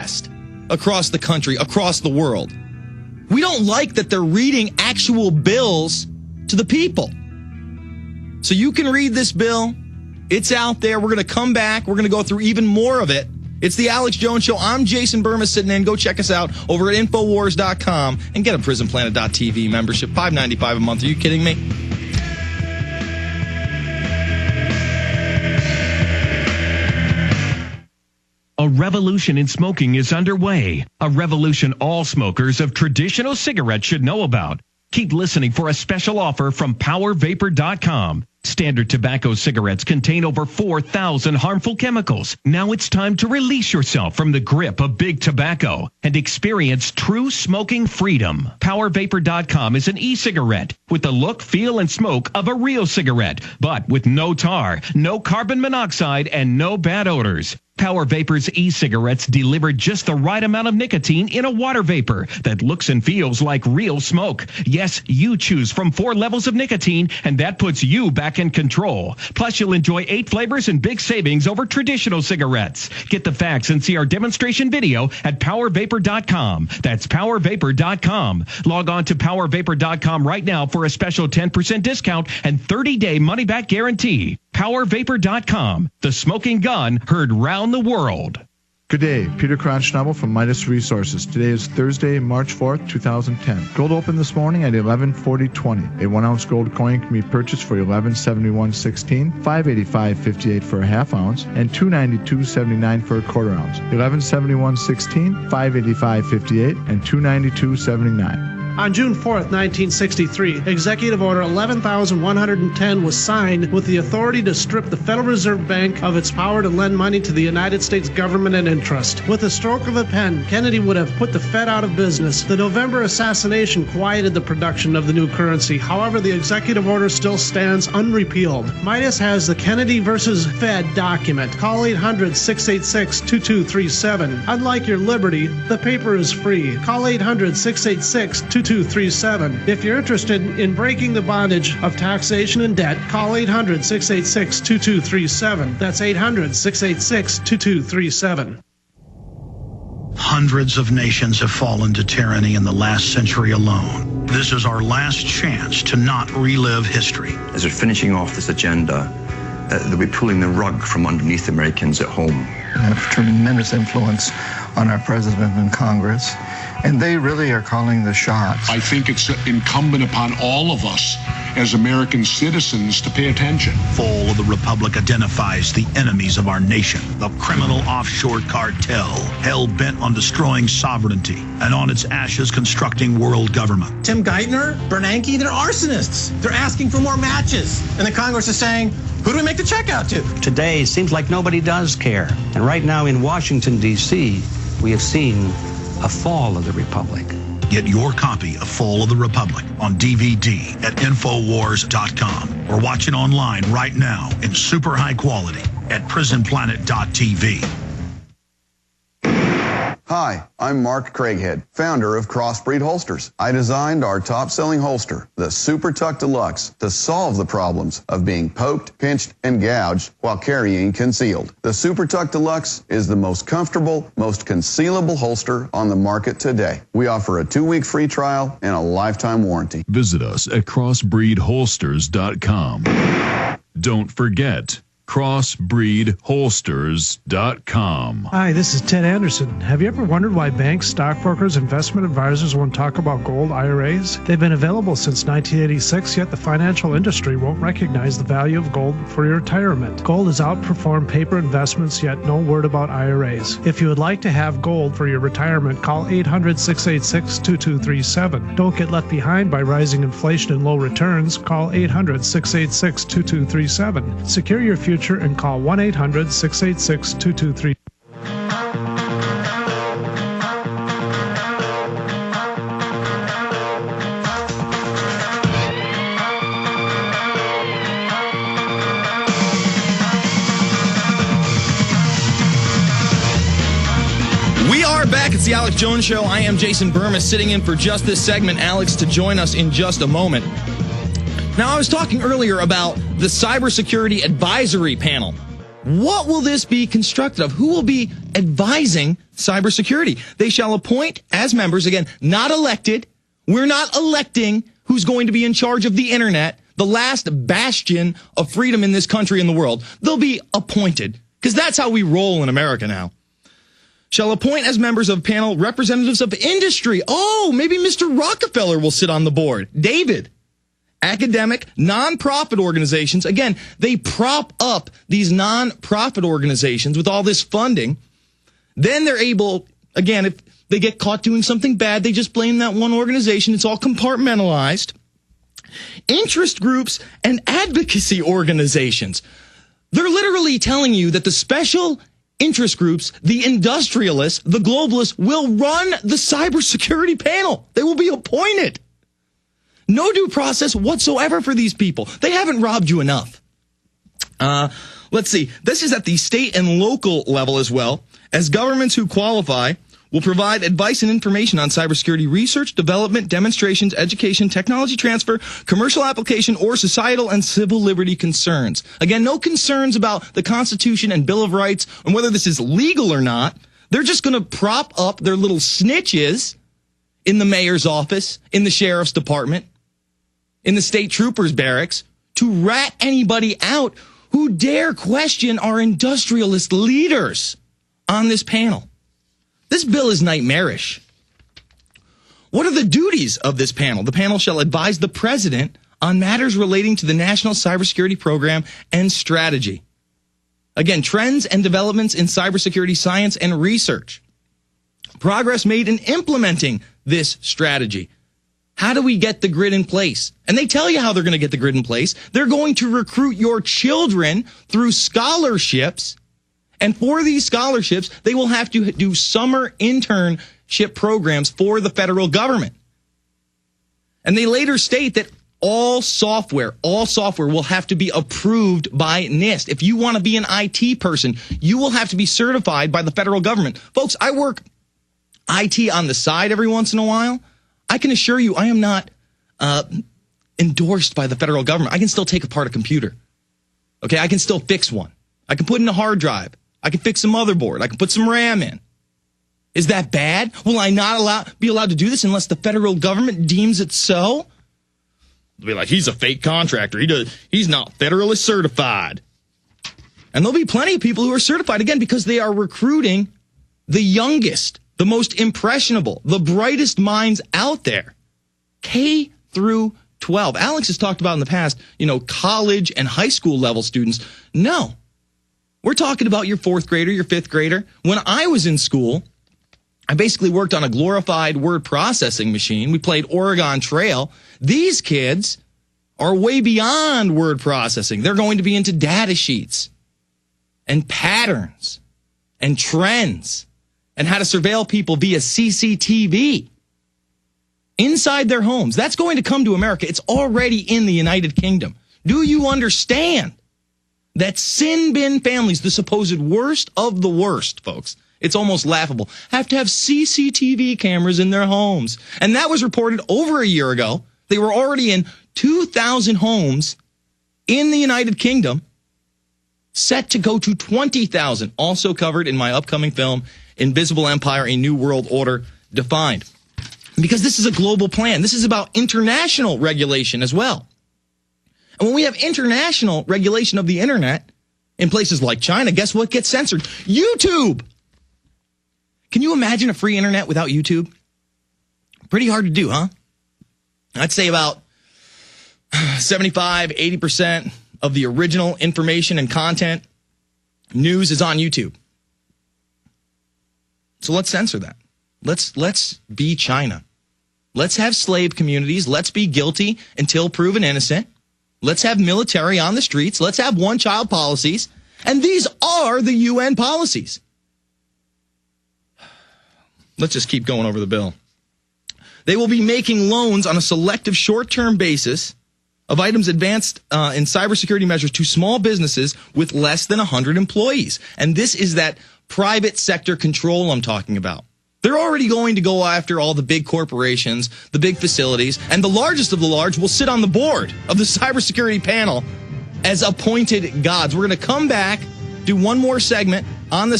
broadcast across the country, across the world. We don't like that they're reading actual bills to the people. So you can read this bill. It's out there. We're going to come back. We're going to go through even more of it. It's the Alex Jones Show. I'm Jason Burma sitting in. Go check us out over at Infowars.com and get a PrisonPlanet.tv membership. $5.95 a month. Are you kidding me? A revolution in smoking is underway. A revolution all smokers of traditional cigarettes should know about. Keep listening for a special offer from PowerVapor.com. Standard tobacco cigarettes contain over 4,000 harmful chemicals. Now it's time to release yourself from the grip of big tobacco and experience true smoking freedom. PowerVapor.com is an e-cigarette with the look, feel, and smoke of a real cigarette, but with no tar, no carbon monoxide, and no bad odors. Power Vapor's e-cigarettes deliver just the right amount of nicotine in a water vapor that looks and feels like real smoke. Yes, you choose from 4 levels of nicotine, and that puts you back in control. Plus, you'll enjoy 8 flavors and big savings over traditional cigarettes. Get the facts and see our demonstration video at PowerVapor.com. That's PowerVapor.com. Log on to PowerVapor.com right now for a special 10% discount and 30-day money-back guarantee. PowerVapor.com. The smoking gun heard round the world. Good day, Peter Kronschnabel from Midas Resources. Today is Thursday, March 4th, 2010. Gold opened this morning at 1140.20. A 1-ounce gold coin can be purchased for 1171.16, 585.58 for a half ounce, and 292.79 for a quarter ounce. 1171.16, 585.58, and 292.79. On June 4th, 1963, Executive Order 11,110 was signed with the authority to strip the Federal Reserve Bank of its power to lend money to the United States government and interest. With a stroke of a pen, Kennedy would have put the Fed out of business. The November assassination quieted the production of the new currency. However, the executive order still stands unrepealed. Midas has the Kennedy versus Fed document. Call 800-686-2237. Unlike your Liberty, the paper is free. Call 800-686-2237. If you're interested in breaking the bondage of taxation and debt, call 800-686-2237. That's 800-686-2237. Hundreds of nations have fallen to tyranny in the last century alone. This is our last chance to not relive history. As they're finishing off this agenda, they'll be pulling the rug from underneath Americans at home. They have tremendous influence on our president and Congress, and they really are calling the shots. I think it's incumbent upon all of us as American citizens to pay attention. Fall of the Republic identifies the enemies of our nation, the criminal offshore cartel, hell-bent on destroying sovereignty, and on its ashes constructing world government. Tim Geithner, Bernanke, they're arsonists. They're asking for more matches. And the Congress is saying, who do we make the check out to? Today, it seems like nobody does care. And right now in Washington, D.C., we have seen a fall of the Republic. Get your copy of Fall of the Republic on DVD at Infowars.com or watch it online right now in super high quality at PrisonPlanet.tv. Hi, I'm Mark Craighead, founder of Crossbreed Holsters. I designed our top-selling holster, the Super Tuck Deluxe, to solve the problems of being poked, pinched, and gouged while carrying concealed. The Super Tuck Deluxe is the most comfortable, most concealable holster on the market today. We offer a 2-week free trial and a lifetime warranty. Visit us at crossbreedholsters.com. Don't forget, crossbreedholsters.com. Hi, this is Ted Anderson. Have you ever wondered why banks, stockbrokers, investment advisors won't talk about gold IRAs? They've been available since 1986, yet the financial industry won't recognize the value of gold for your retirement. Gold has outperformed paper investments, yet no word about IRAs. If you would like to have gold for your retirement, call 800-686-2237. Don't get left behind by rising inflation and low returns. Call 800-686-2237. Secure your future and call 1-800-686-2237. We are back. It's the Alex Jones Show. I am Jason Burma, sitting in for just this segment. Alex to join us in just a moment. Now, I was talking earlier about the Cybersecurity Advisory Panel What will this be constructed of? Who will be advising cybersecurity? They shall appoint as members, again, not elected. We're not electing who's going to be in charge of the internet, the last bastion of freedom in this country and the world. They'll be appointed, because that's how we roll in America now. Shall appoint as members of panel representatives of industry. Oh, maybe Mr. Rockefeller will sit on the board. David. Academic, nonprofit organizations. Again, they prop up these nonprofit organizations with all this funding. Then they're able, again, if they get caught doing something bad, they just blame that one organization. It's all compartmentalized. Interest groups and advocacy organizations. They're literally telling you that the special interest groups, the industrialists, the globalists will run the cybersecurity panel. They will be appointed. No due process whatsoever for these people. They haven't robbed you enough. Let's see. This is at the state and local level as well, as governments who qualify will provide advice and information on cybersecurity research, development, demonstrations, education, technology transfer, commercial application, or societal and civil liberty concerns. Again, no concerns about the Constitution and Bill of Rights and whether this is legal or not. They're just going to prop up their little snitches in the mayor's office, in the sheriff's department, in the state trooper's barracks, to rat anybody out who dare question our industrialist leaders on this panel. This bill is nightmarish. What are the duties of this panel? The panel shall advise the president on matters relating to the National Cybersecurity Program and strategy. Again, trends and developments in cybersecurity science and research. Progress made in implementing this strategy. How do we get the grid in place? And they tell you how they're going to get the grid in place. They're going to recruit your children through scholarships. And for these scholarships, they will have to do summer internship programs for the federal government. And they later state that all software will have to be approved by NIST. If you want to be an IT person, you will have to be certified by the federal government. Folks, I work IT on the side every once in a while. I can assure you I am not endorsed by the federal government. I can still take apart a computer. Okay, I can still fix one. I can put in a hard drive. I can fix a motherboard. I can put some RAM in. Is that bad? Will I not be allowed to do this unless the federal government deems it so? They'll be like, he's a fake contractor. He's not federally certified. And there'll be plenty of people who are certified, again, because they are recruiting the youngest, the most impressionable, the brightest minds out there. K through 12. Alex has talked about in the past, college and high school level students. No. We're talking about your fourth grader, your fifth grader. When I was in school, I basically worked on a glorified word processing machine. We played Oregon Trail. These kids are way beyond word processing. They're going to be into data sheets and patterns and trends and how to surveil people via CCTV inside their homes. That's going to come to America. It's already in the United Kingdom. Do you understand that sin bin families, the supposed worst of the worst, folks, it's almost laughable, have to have CCTV cameras in their homes? And that was reported over a year ago. They were already in 2,000 homes in the United Kingdom, set to go to 20,000, also covered in my upcoming film, Invisible Empire, A New World Order Defined. Because this is a global plan. This is about international regulation as well. And when we have international regulation of the internet in places like China, guess what gets censored? YouTube! Can you imagine a free internet without YouTube? Pretty hard to do, huh? I'd say about 75, 80% of the original information and content, news, is on YouTube. So let's censor that. Let's be China. Let's have slave communities. Let's be guilty until proven innocent. Let's have military on the streets. Let's have one-child policies. And these are the UN policies. Let's just keep going over the bill. They will be making loans on a selective short-term basis of items advanced in cybersecurity measures to small businesses with less than 100 employees. And this is that private sector control I'm talking about. They're already going to go after all the big corporations, the big facilities, and the largest of the large will sit on the board of the cybersecurity panel as appointed gods. We're going to come back do one more segment on the